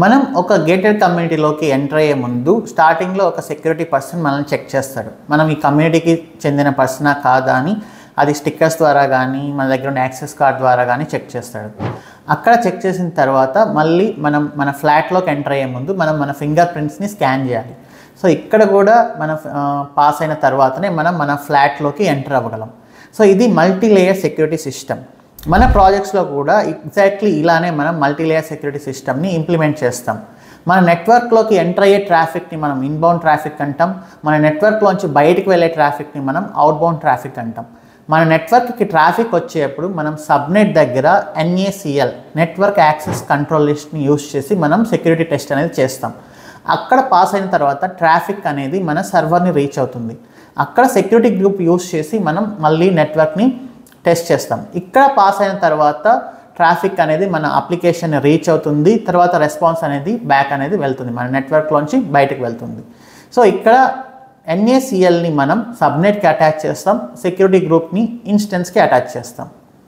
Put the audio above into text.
మనం ఒక gated కమ్యూనిటీలోకి enter అయ్యే ముందు స్టార్టింగ్లో ఒక సెక్యూరిటీ పర్సన్ మనల్ని చెక్ చేస్తాడు. మనం ఈ కమ్యూనిటీకి చెందిన పర్సనా కాదా అని అది స్టిక్కర్స్ ద్వారా కానీ మన దగ్గర ఉన్న యాక్సెస్ కార్డ్ ద్వారా కానీ చెక్ చేస్తాడు. అక్కడ చెక్ చేసిన తర్వాత మళ్ళీ మనం మన ఫ్లాట్లోకి ఎంటర్ అయ్యే ముందు మనం మన ఫింగర్ ప్రింట్స్ని స్కాన్ చేయాలి. సో ఇక్కడ కూడా మన పాస్ అయిన తర్వాతనే మనం మన ఫ్లాట్లోకి ఎంటర్ అవ్వగలం. సో ఇది మల్టీ లేయర్ సెక్యూరిటీ సిస్టమ్. మన ప్రాజెక్ట్స్లో కూడా ఎగ్జాక్ట్లీ ఇలానే మనం మల్టీ లేయర్ సెక్యూరిటీ సిస్టమ్ని ఇంప్లిమెంట్ చేస్తాం. మన నెట్వర్క్లోకి ఎంటర్ అయ్యే ట్రాఫిక్ని మనం ఇన్బౌండ్ ట్రాఫిక్ అంటాం. మన నెట్వర్క్లోంచి బయటికి వెళ్ళే ట్రాఫిక్ని మనం అవుట్బౌండ్ ట్రాఫిక్ అంటాం. మన నెట్వర్క్కి ట్రాఫిక్ వచ్చేటప్పుడు మనం సబ్నెట్ దగ్గర NACL నెట్వర్క్ యాక్సెస్ కంట్రోల్ లిస్ట్ని యూజ్ చేసి మనం సెక్యూరిటీ టెస్ట్ అనేది చేస్తాం. అక్కడ పాస్ అయిన తర్వాత ట్రాఫిక్ అనేది మన సర్వర్ని రీచ్ అవుతుంది. అక్కడ సెక్యూరిటీ గ్రూప్ యూజ్ చేసి మనం మళ్ళీ నెట్వర్క్ని టెస్ట్ చేస్తాం. ఇక్కడ పాస్ అయిన తర్వాత ట్రాఫిక్ అనేది మన అప్లికేషన్ రీచ్ అవుతుంది. తర్వాత రెస్పాన్స్ అనేది బ్యాక్ అనేది వెళ్తుంది, మన నెట్వర్క్లోంచి బయటకు వెళ్తుంది. సో ఇక్కడ NACLని మనం సబ్నెట్కి అటాచ్ చేస్తాం, సెక్యూరిటీ గ్రూప్ని ఇన్స్టెన్స్కి అటాచ్ చేస్తాం.